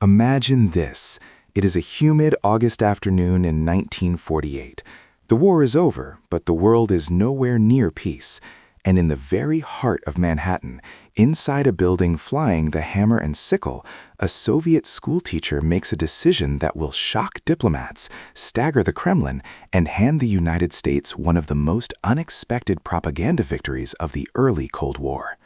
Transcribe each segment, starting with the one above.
Imagine this. It is a humid August afternoon in 1948. The war is over, but the world is nowhere near peace. And in the very heart of Manhattan, inside a building flying the hammer and sickle, a Soviet schoolteacher makes a decision that will shock diplomats, stagger the Kremlin, and hand the United States one of the most unexpected propaganda victories of the early Cold War.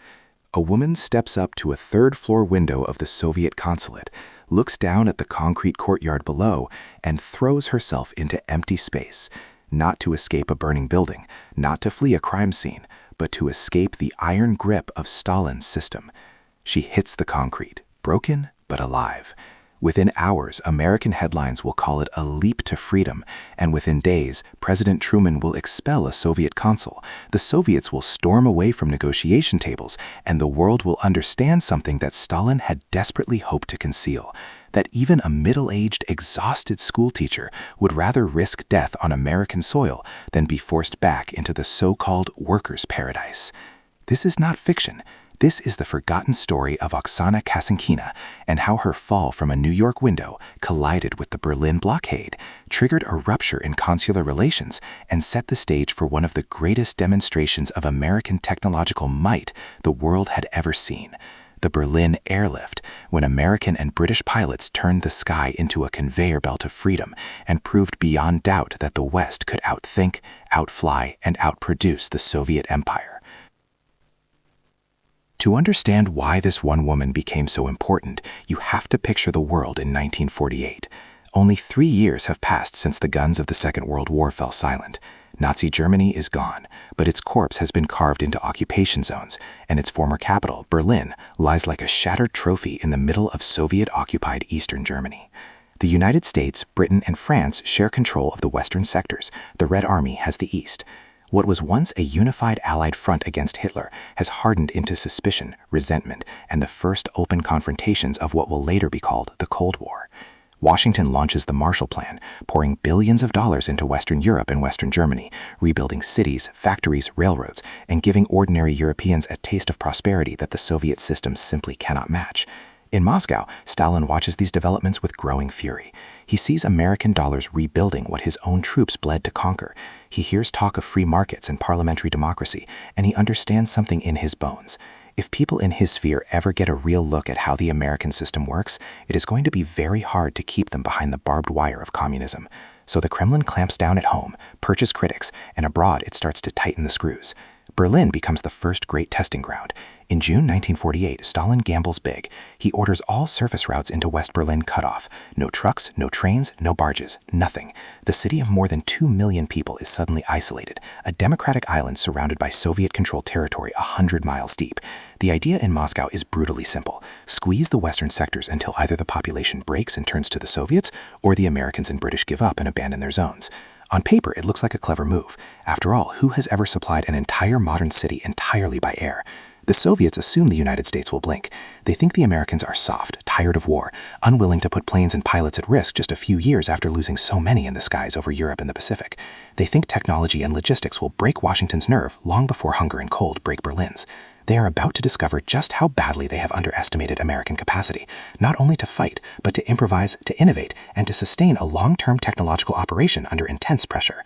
A woman steps up to a third-floor window of the Soviet Consulate, looks down at the concrete courtyard below, and throws herself into empty space, not to escape a burning building, not to flee a crime scene, but to escape the iron grip of Stalin's system. She hits the concrete, broken but alive. Within hours, American headlines will call it a leap to freedom, and within days, President Truman will expel a Soviet consul. The Soviets will storm away from negotiation tables, and the world will understand something that Stalin had desperately hoped to conceal, that even a middle-aged, exhausted schoolteacher would rather risk death on American soil than be forced back into the so-called workers' paradise. This is not fiction. This is the forgotten story of Oksana Kasankina and how her fall from a New York window collided with the Berlin blockade, triggered a rupture in consular relations, and set the stage for one of the greatest demonstrations of American technological might the world had ever seen. The Berlin Airlift, when American and British pilots turned the sky into a conveyor belt of freedom and proved beyond doubt that the West could outthink, outfly, and outproduce the Soviet Empire. To understand why this one woman became so important, you have to picture the world in 1948. Only 3 years have passed since the guns of the Second World War fell silent. Nazi Germany is gone, but its corpse has been carved into occupation zones, and its former capital, Berlin, lies like a shattered trophy in the middle of Soviet-occupied Eastern Germany. The United States, Britain, and France share control of the western sectors. The Red Army has the East. What was once a unified Allied front against Hitler has hardened into suspicion, resentment, and the first open confrontations of what will later be called the Cold War. Washington launches the Marshall Plan, pouring billions of dollars into Western Europe and Western Germany, rebuilding cities, factories, railroads, and giving ordinary Europeans a taste of prosperity that the Soviet system simply cannot match. In Moscow, Stalin watches these developments with growing fury. He sees American dollars rebuilding what his own troops bled to conquer. He hears talk of free markets and parliamentary democracy, and he understands something in his bones. If people in his sphere ever get a real look at how the American system works, it is going to be very hard to keep them behind the barbed wire of communism. So the Kremlin clamps down at home, purges critics, and abroad it starts to tighten the screws. Berlin becomes the first great testing ground. In June 1948, Stalin gambles big. He orders all surface routes into West Berlin cut off. No trucks, no trains, no barges, nothing. The city of more than 2 million people is suddenly isolated, a democratic island surrounded by Soviet-controlled territory 100 miles deep. The idea in Moscow is brutally simple. Squeeze the western sectors until either the population breaks and turns to the Soviets, or the Americans and British give up and abandon their zones. On paper, it looks like a clever move. After all, who has ever supplied an entire modern city entirely by air? The Soviets assume the United States will blink. They think the Americans are soft, tired of war, unwilling to put planes and pilots at risk just a few years after losing so many in the skies over Europe and the Pacific. They think technology and logistics will break Washington's nerve long before hunger and cold break Berlin's. They are about to discover just how badly they have underestimated American capacity, not only to fight, but to improvise, to innovate, and to sustain a long-term technological operation under intense pressure.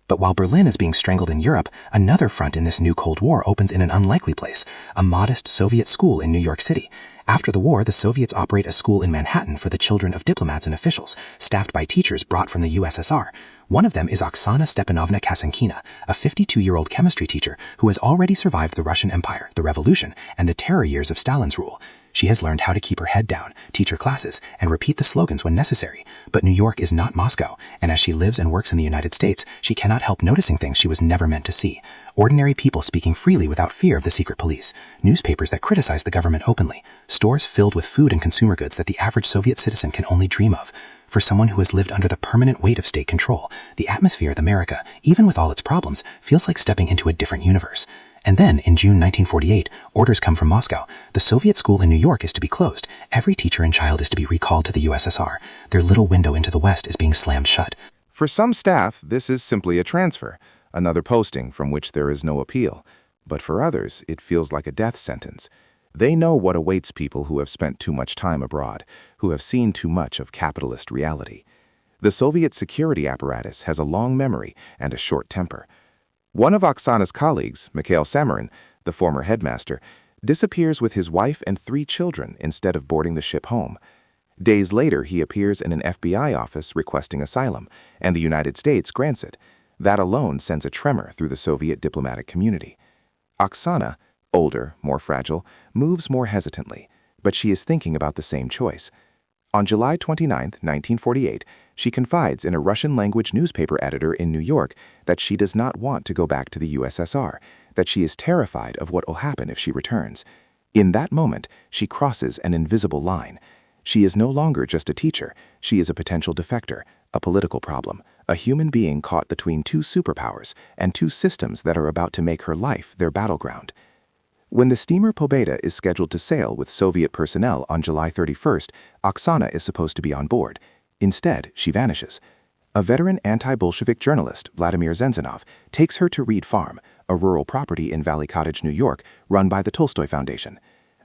But while Berlin is being strangled in Europe, another front in this new Cold War opens in an unlikely place, a modest Soviet school in New York City. After the war, the Soviets operate a school in Manhattan for the children of diplomats and officials, staffed by teachers brought from the USSR. One of them is Oksana Stepanovna Kasankina, a 52-year-old chemistry teacher who has already survived the Russian Empire, the Revolution, and the terror years of Stalin's rule. She has learned how to keep her head down, teach her classes, and repeat the slogans when necessary. But New York is not Moscow, and as she lives and works in the United States, she cannot help noticing things she was never meant to see. Ordinary people speaking freely without fear of the secret police. Newspapers that criticize the government openly. Stores filled with food and consumer goods that the average Soviet citizen can only dream of. For someone who has lived under the permanent weight of state control, the atmosphere of America, even with all its problems, feels like stepping into a different universe. And then, in June 1948, orders come from Moscow. The Soviet school in New York is to be closed. Every teacher and child is to be recalled to the USSR. Their little window into the West is being slammed shut. For some staff, this is simply a transfer, another posting from which there is no appeal. But for others, it feels like a death sentence. They know what awaits people who have spent too much time abroad, who have seen too much of capitalist reality. The Soviet security apparatus has a long memory and a short temper. One of Oksana's colleagues, Mikhail Samarin, the former headmaster, disappears with his wife and 3 children instead of boarding the ship home. Days later, he appears in an FBI office requesting asylum, and the United States grants it. That alone sends a tremor through the Soviet diplomatic community. Oksana, older, more fragile, moves more hesitantly, but she is thinking about the same choice. On July 29, 1948, she confides in a Russian-language newspaper editor in New York that she does not want to go back to the USSR, that she is terrified of what will happen if she returns. In that moment, she crosses an invisible line. She is no longer just a teacher, she is a potential defector, a political problem, a human being caught between 2 superpowers and 2 systems that are about to make her life their battleground. When the steamer Pobeda is scheduled to sail with Soviet personnel on July 31st, Oksana is supposed to be on board. Instead, she vanishes. A veteran anti-Bolshevik journalist, Vladimir Zenzinov, takes her to Reed Farm, a rural property in Valley Cottage, New York, run by the Tolstoy Foundation.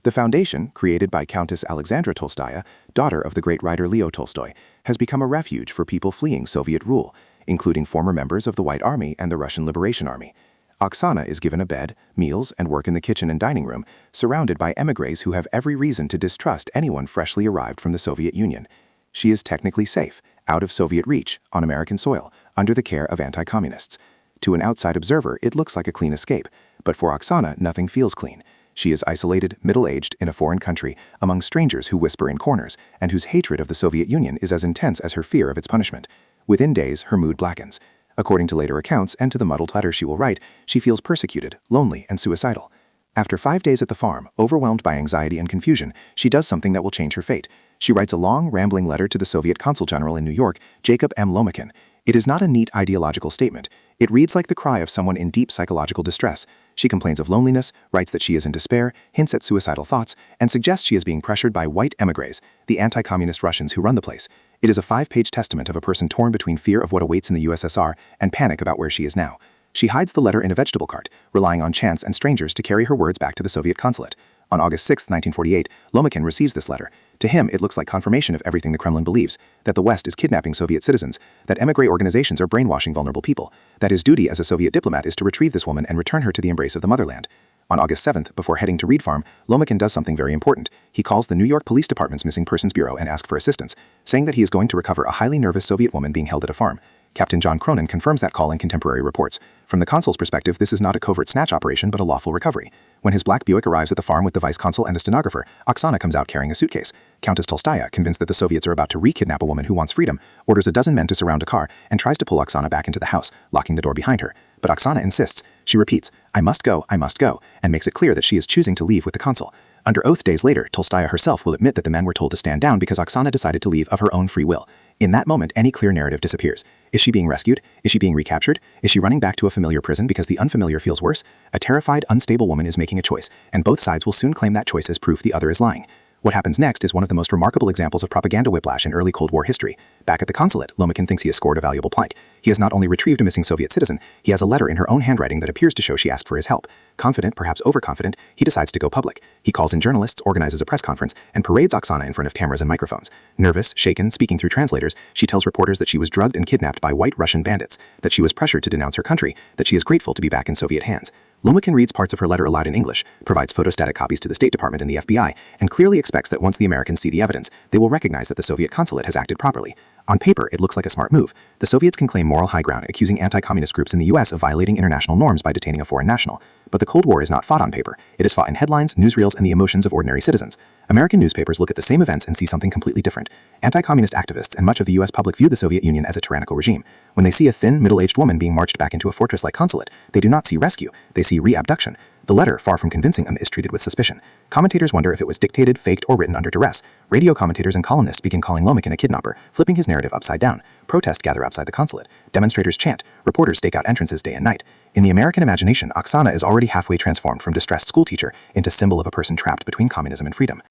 The foundation, created by Countess Alexandra Tolstaya, daughter of the great writer Leo Tolstoy, has become a refuge for people fleeing Soviet rule, including former members of the White Army and the Russian Liberation Army. Oksana is given a bed, meals, and work in the kitchen and dining room, surrounded by émigrés who have every reason to distrust anyone freshly arrived from the Soviet Union. She is technically safe, out of Soviet reach, on American soil, under the care of anti-communists. To an outside observer, it looks like a clean escape, but for Oksana, nothing feels clean. She is isolated, middle-aged, in a foreign country, among strangers who whisper in corners, and whose hatred of the Soviet Union is as intense as her fear of its punishment. Within days, her mood blackens. According to later accounts and to the muddled letter she will write, she feels persecuted, lonely, and suicidal. After 5 days at the farm, overwhelmed by anxiety and confusion, she does something that will change her fate. She writes a long, rambling letter to the Soviet Consul General in New York, Jacob M. Lomakin. It is not a neat ideological statement. It reads like the cry of someone in deep psychological distress. She complains of loneliness, writes that she is in despair, hints at suicidal thoughts, and suggests she is being pressured by white émigrés, the anti-communist Russians who run the place. It is a 5-page testament of a person torn between fear of what awaits in the USSR and panic about where she is now. She hides the letter in a vegetable cart, relying on chance and strangers to carry her words back to the Soviet consulate. On August 6, 1948, Lomakin receives this letter. To him, it looks like confirmation of everything the Kremlin believes, that the West is kidnapping Soviet citizens, that émigré organizations are brainwashing vulnerable people, that his duty as a Soviet diplomat is to retrieve this woman and return her to the embrace of the motherland. On August 7th, before heading to Reed Farm, Lomakin does something very important. He calls the New York Police Department's Missing Persons Bureau and asks for assistance, saying that he is going to recover a highly nervous Soviet woman being held at a farm. Captain John Cronin confirms that call in contemporary reports. From the consul's perspective, this is not a covert snatch operation but a lawful recovery. When his black Buick arrives at the farm with the vice consul and a stenographer, Oksana comes out carrying a suitcase. Countess Tolstaya, convinced that the Soviets are about to re-kidnap a woman who wants freedom, orders a dozen men to surround a car and tries to pull Oksana back into the house, locking the door behind her. But Oksana insists. She repeats, I must go, and makes it clear that she is choosing to leave with the consul. Under oath days later, Tolstaya herself will admit that the men were told to stand down because Oksana decided to leave of her own free will. In that moment, any clear narrative disappears. Is she being rescued? Is she being recaptured? Is she running back to a familiar prison because the unfamiliar feels worse? A terrified, unstable woman is making a choice, and both sides will soon claim that choice as proof the other is lying. What happens next is one of the most remarkable examples of propaganda whiplash in early Cold War history. Back at the consulate, Lomakin thinks he has scored a valuable plank. He has not only retrieved a missing Soviet citizen, he has a letter in her own handwriting that appears to show she asked for his help. Confident, perhaps overconfident, he decides to go public. He calls in journalists, organizes a press conference, and parades Oksana in front of cameras and microphones. Nervous, shaken, speaking through translators, she tells reporters that she was drugged and kidnapped by white Russian bandits, that she was pressured to denounce her country, that she is grateful to be back in Soviet hands. Lomakin reads parts of her letter aloud in English, provides photostatic copies to the State Department and the FBI, and clearly expects that once the Americans see the evidence, they will recognize that the Soviet consulate has acted properly. On paper, it looks like a smart move. The Soviets can claim moral high ground, accusing anti-communist groups in the US of violating international norms by detaining a foreign national. But the Cold War is not fought on paper. It is fought in headlines, newsreels, and the emotions of ordinary citizens. American newspapers look at the same events and see something completely different. Anti-communist activists and much of the US public view the Soviet Union as a tyrannical regime. When they see a thin, middle-aged woman being marched back into a fortress-like consulate, they do not see rescue, they see re-abduction. The letter, far from convincing them, is treated with suspicion. Commentators wonder if it was dictated, faked, or written under duress. Radio commentators and columnists begin calling Lomakin a kidnapper, flipping his narrative upside down. Protests gather outside the consulate. Demonstrators chant. Reporters stake out entrances day and night. In the American imagination, Oksana is already halfway transformed from distressed schoolteacher into symbol of a person trapped between communism and freedom.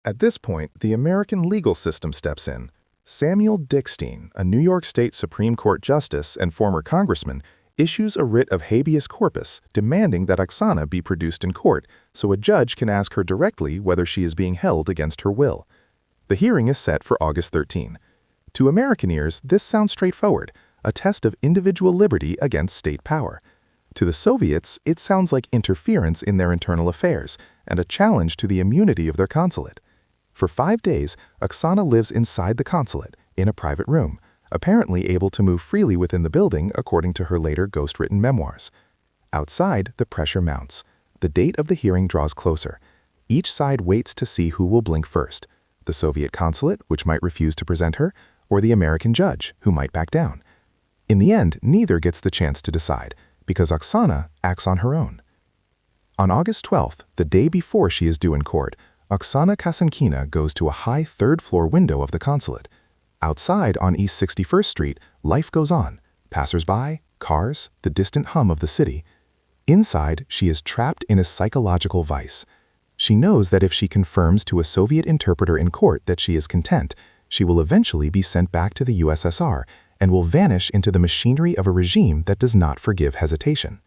At this point, the American legal system steps in. Samuel Dickstein, a New York State Supreme Court justice and former congressman, issues a writ of habeas corpus demanding that Oksana be produced in court so a judge can ask her directly whether she is being held against her will. The hearing is set for August 13. To American ears, this sounds straightforward, a test of individual liberty against state power. To the Soviets, it sounds like interference in their internal affairs and a challenge to the immunity of their consulate. For 5 days, Oksana lives inside the consulate, in a private room, apparently able to move freely within the building according to her later ghost-written memoirs. Outside, the pressure mounts. The date of the hearing draws closer. Each side waits to see who will blink first, the Soviet consulate, which might refuse to present her, or the American judge, who might back down. In the end, neither gets the chance to decide, because Oksana acts on her own. On August 12th, the day before she is due in court, Oksana Kasankina goes to a high third-floor window of the consulate. Outside on East 61st Street, life goes on. Passers-by, cars, the distant hum of the city. Inside, she is trapped in a psychological vice. She knows that if she confirms to a Soviet interpreter in court that she is content, she will eventually be sent back to the USSR and will vanish into the machinery of a regime that does not forgive hesitation.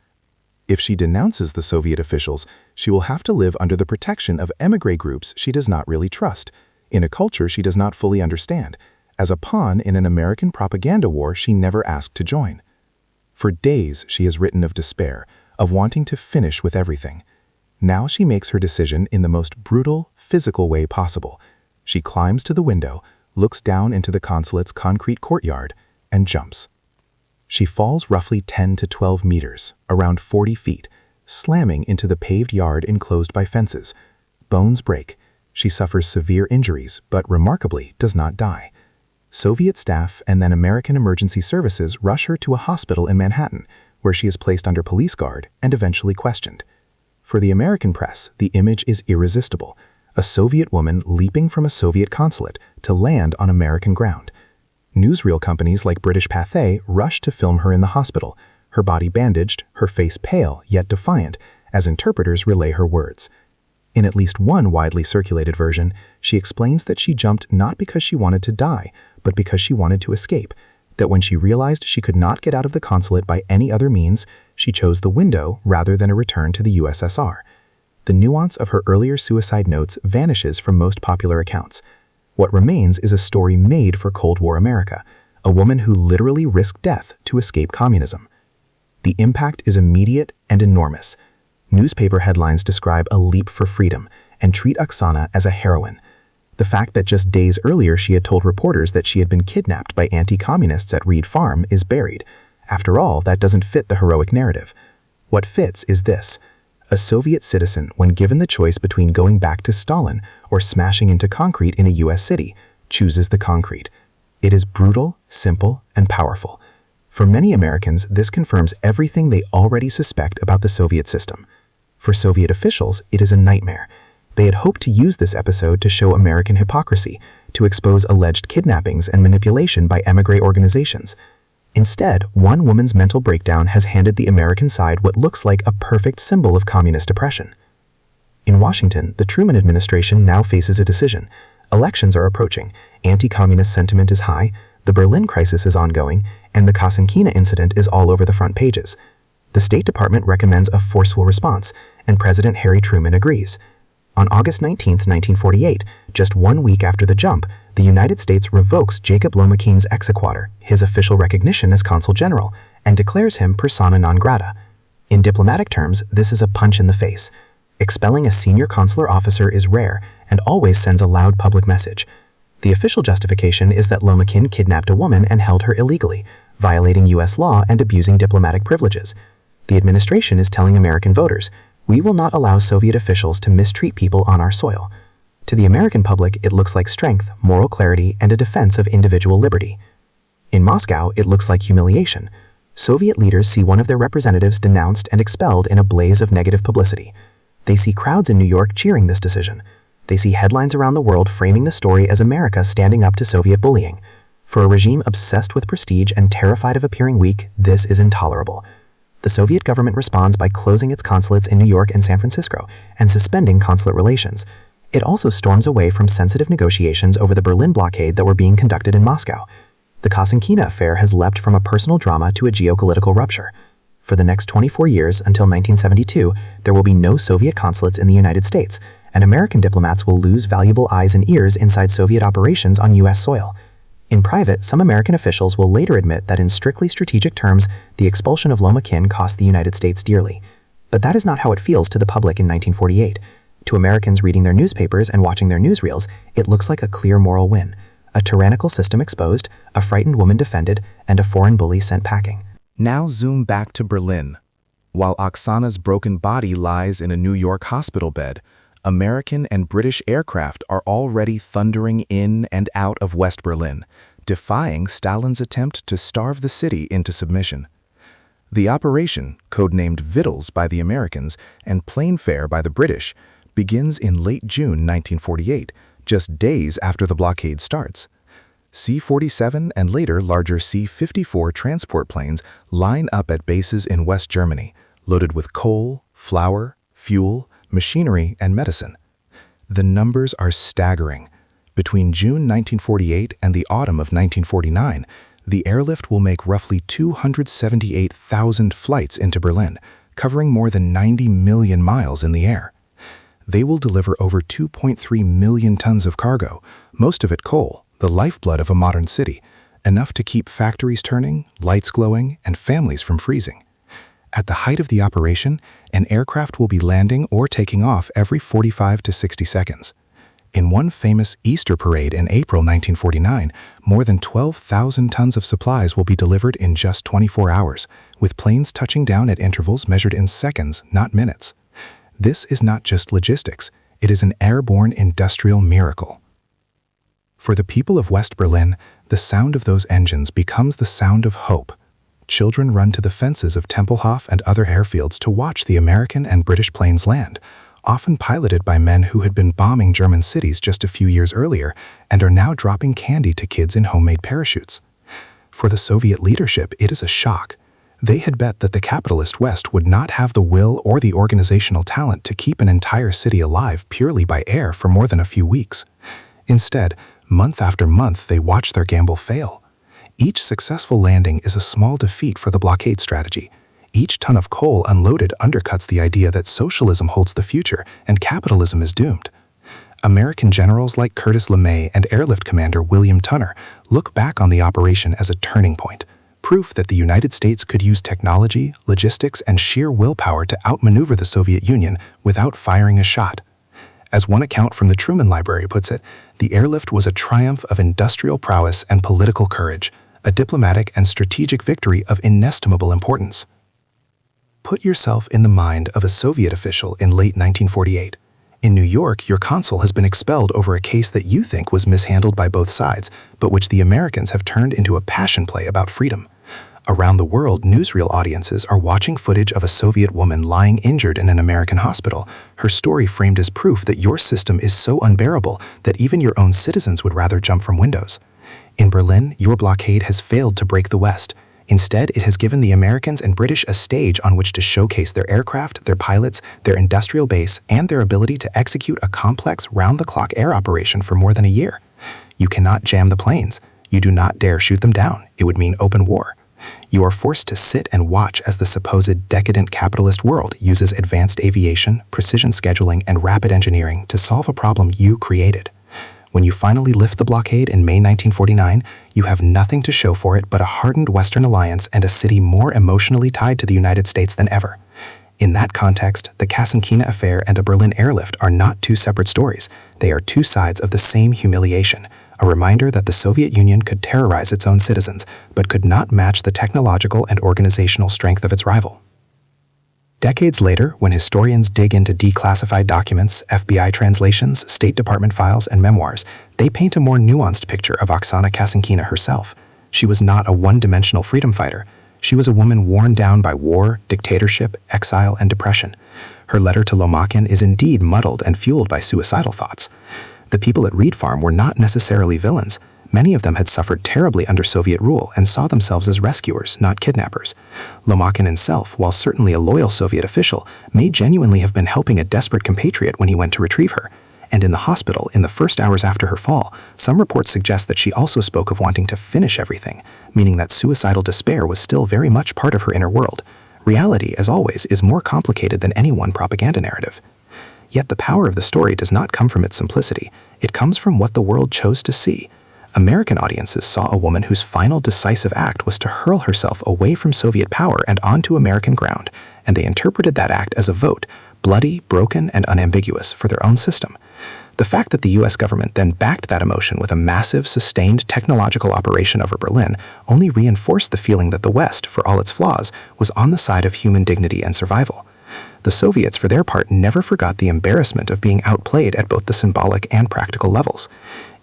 If she denounces the Soviet officials, she will have to live under the protection of émigré groups she does not really trust, in a culture she does not fully understand, as a pawn in an American propaganda war she never asked to join. For days she has written of despair, of wanting to finish with everything. Now she makes her decision in the most brutal, physical way possible. She climbs to the window, looks down into the consulate's concrete courtyard, and jumps. She falls roughly 10 to 12 meters, around 40 feet, slamming into the paved yard enclosed by fences. Bones break. She suffers severe injuries, but remarkably does not die. Soviet staff and then American emergency services rush her to a hospital in Manhattan, where she is placed under police guard and eventually questioned. For the American press, the image is irresistible. A Soviet woman leaping from a Soviet consulate to land on American ground. Newsreel companies like British Pathé rush to film her in the hospital, her body bandaged, her face pale yet defiant, as interpreters relay her words. In at least one widely circulated version, she explains that she jumped not because she wanted to die, but because she wanted to escape, that when she realized she could not get out of the consulate by any other means, she chose the window rather than a return to the USSR. The nuance of her earlier suicide notes vanishes from most popular accounts. What remains is a story made for Cold War America, a woman who literally risked death to escape communism. The impact is immediate and enormous. Newspaper headlines describe a leap for freedom and treat Oksana as a heroine. The fact that just days earlier she had told reporters that she had been kidnapped by anti-communists at Reed Farm is buried. After all, that doesn't fit the heroic narrative. What fits is this. A Soviet citizen, when given the choice between going back to Stalin or smashing into concrete in a US city, chooses the concrete. It is brutal, simple, and powerful. For many Americans, this confirms everything they already suspect about the Soviet system. For Soviet officials, it is a nightmare. They had hoped to use this episode to show American hypocrisy, to expose alleged kidnappings and manipulation by émigré organizations. Instead, one woman's mental breakdown has handed the American side what looks like a perfect symbol of communist oppression. In Washington, the Truman administration now faces a decision. Elections are approaching, anti-communist sentiment is high, the Berlin crisis is ongoing, and the Kasankina incident is all over the front pages. The State Department recommends a forceful response, and President Harry Truman agrees. On August 19, 1948, just 1 week after the jump, the United States revokes Jacob Lomaquin's exequatur, his official recognition as Consul General, and declares him persona non grata. In diplomatic terms, this is a punch in the face. Expelling a senior consular officer is rare and always sends a loud public message. The official justification is that Lomaquin kidnapped a woman and held her illegally, violating U.S. law and abusing diplomatic privileges. The administration is telling American voters, we will not allow Soviet officials to mistreat people on our soil. To the American public, it looks like strength, moral clarity, and a defense of individual liberty. In Moscow, it looks like humiliation. Soviet leaders see one of their representatives denounced and expelled in a blaze of negative publicity. They see crowds in New York cheering this decision. They see headlines around the world framing the story as America standing up to Soviet bullying. For a regime obsessed with prestige and terrified of appearing weak, this is intolerable. The Soviet government responds by closing its consulates in New York and San Francisco and suspending consulate relations. It also storms away from sensitive negotiations over the Berlin blockade that were being conducted in Moscow. The Kasankina affair has leapt from a personal drama to a geopolitical rupture. For the next 24 years until 1972, there will be no Soviet consulates in the United States, and American diplomats will lose valuable eyes and ears inside Soviet operations on U.S. soil. In private, some American officials will later admit that in strictly strategic terms, the expulsion of Loma Kin cost the United States dearly. But that is not how it feels to the public in 1948. To Americans reading their newspapers and watching their newsreels, it looks like a clear moral win. A tyrannical system exposed, a frightened woman defended, and a foreign bully sent packing. Now zoom back to Berlin. While Oksana's broken body lies in a New York hospital bed, American and British aircraft are already thundering in and out of West Berlin, defying Stalin's attempt to starve the city into submission. The operation, codenamed Vittles by the Americans and Plainfare by the British, begins in late June 1948, just days after the blockade starts. C-47 and later larger C-54 transport planes line up at bases in West Germany, loaded with coal, flour, fuel, machinery, and medicine. The numbers are staggering. Between June 1948 and the autumn of 1949, the airlift will make roughly 278,000 flights into Berlin, covering more than 90 million miles in the air. They will deliver over 2.3 million tons of cargo, most of it coal, the lifeblood of a modern city, enough to keep factories turning, lights glowing, and families from freezing. At the height of the operation, an aircraft will be landing or taking off every 45 to 60 seconds. In one famous Easter parade in April 1949, more than 12,000 tons of supplies will be delivered in just 24 hours, with planes touching down at intervals measured in seconds, not minutes. This is not just logistics, it is an airborne industrial miracle. For the people of West Berlin, the sound of those engines becomes the sound of hope. Children run to the fences of Tempelhof and other airfields to watch the American and British planes land, often piloted by men who had been bombing German cities just a few years earlier and are now dropping candy to kids in homemade parachutes. For the Soviet leadership, it is a shock. They had bet that the capitalist West would not have the will or the organizational talent to keep an entire city alive purely by air for more than a few weeks. Instead, month after month, they watched their gamble fail. Each successful landing is a small defeat for the blockade strategy. Each ton of coal unloaded undercuts the idea that socialism holds the future and capitalism is doomed. American generals like Curtis LeMay and Airlift Commander William Tunner look back on the operation as a turning point, proof that the United States could use technology, logistics, and sheer willpower to outmaneuver the Soviet Union without firing a shot. As one account from the Truman Library puts it, the airlift was a triumph of industrial prowess and political courage, a diplomatic and strategic victory of inestimable importance. Put yourself in the mind of a Soviet official in late 1948. In New York, your consul has been expelled over a case that you think was mishandled by both sides, but which the Americans have turned into a passion play about freedom. Around the world, newsreel audiences are watching footage of a Soviet woman lying injured in an American hospital, her story framed as proof that your system is so unbearable that even your own citizens would rather jump from windows. In Berlin, your blockade has failed to break the West. Instead, it has given the Americans and British a stage on which to showcase their aircraft, their pilots, their industrial base, and their ability to execute a complex round-the-clock air operation for more than a year. You cannot jam the planes. You do not dare shoot them down. It would mean open war. You are forced to sit and watch as the supposed decadent capitalist world uses advanced aviation, precision scheduling, and rapid engineering to solve a problem you created. When you finally lift the blockade in May 1949, you have nothing to show for it but a hardened Western alliance and a city more emotionally tied to the United States than ever. In that context, the Kasankina affair and a Berlin airlift are not two separate stories. They are two sides of the same humiliation, a reminder that the Soviet Union could terrorize its own citizens, but could not match the technological and organizational strength of its rival. Decades later, when historians dig into declassified documents, FBI translations, State Department files, and memoirs, they paint a more nuanced picture of Oksana Kasankina herself. She was not a one-dimensional freedom fighter. She was a woman worn down by war, dictatorship, exile, and depression. Her letter to Loma Kin is indeed muddled and fueled by suicidal thoughts. The people at Reed Farm were not necessarily villains. Many of them had suffered terribly under Soviet rule and saw themselves as rescuers, not kidnappers. Loma Kin himself, while certainly a loyal Soviet official, may genuinely have been helping a desperate compatriot when he went to retrieve her. And in the hospital, in the first hours after her fall, some reports suggest that she also spoke of wanting to finish everything, meaning that suicidal despair was still very much part of her inner world. Reality, as always, is more complicated than any one propaganda narrative. Yet the power of the story does not come from its simplicity. It comes from what the world chose to see. American audiences saw a woman whose final decisive act was to hurl herself away from Soviet power and onto American ground, and they interpreted that act as a vote, bloody, broken, and unambiguous, for their own system. The fact that the US government then backed that emotion with a massive, sustained technological operation over Berlin only reinforced the feeling that the West, for all its flaws, was on the side of human dignity and survival. The Soviets, for their part, never forgot the embarrassment of being outplayed at both the symbolic and practical levels.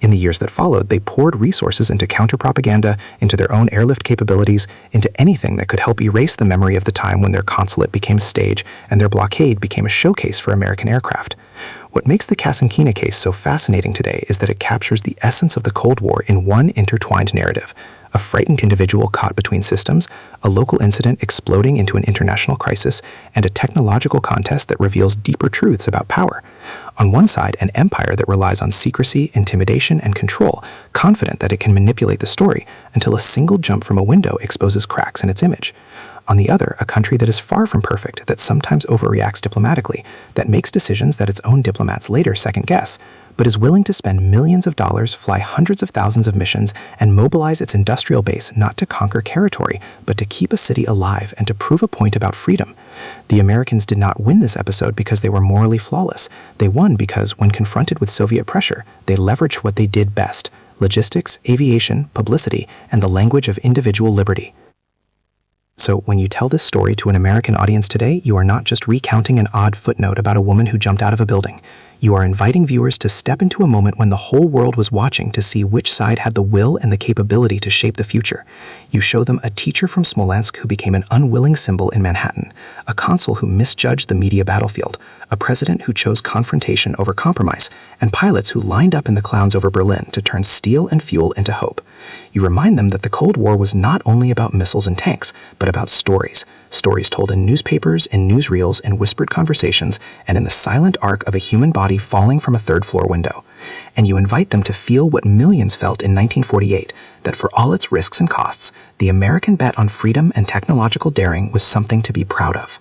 In the years that followed, they poured resources into counter-propaganda, into their own airlift capabilities, into anything that could help erase the memory of the time when their consulate became a stage and their blockade became a showcase for American aircraft. What makes the Kasankina case so fascinating today is that it captures the essence of the Cold War in one intertwined narrative: a frightened individual caught between systems, a local incident exploding into an international crisis, and a technological contest that reveals deeper truths about power. On one side, an empire that relies on secrecy, intimidation, and control, confident that it can manipulate the story until a single jump from a window exposes cracks in its image. On the other, a country that is far from perfect, that sometimes overreacts diplomatically, that makes decisions that its own diplomats later second-guess, but is willing to spend millions of dollars, fly hundreds of thousands of missions, and mobilize its industrial base not to conquer territory, but to keep a city alive and to prove a point about freedom. The Americans did not win this episode because they were morally flawless. They won because, when confronted with Soviet pressure, they leveraged what they did best: logistics, aviation, publicity, and the language of individual liberty. So when you tell this story to an American audience today, you are not just recounting an odd footnote about a woman who jumped out of a building. You are inviting viewers to step into a moment when the whole world was watching to see which side had the will and the capability to shape the future. You show them a teacher from Smolensk who became an unwilling symbol in Manhattan, a consul who misjudged the media battlefield, a president who chose confrontation over compromise, and pilots who lined up in the clouds over Berlin to turn steel and fuel into hope. You remind them that the Cold War was not only about missiles and tanks, but about stories. Stories told in newspapers, in newsreels, in whispered conversations, and in the silent arc of a human body falling from a third-floor window. And you invite them to feel what millions felt in 1948, that for all its risks and costs, the American bet on freedom and technological daring was something to be proud of.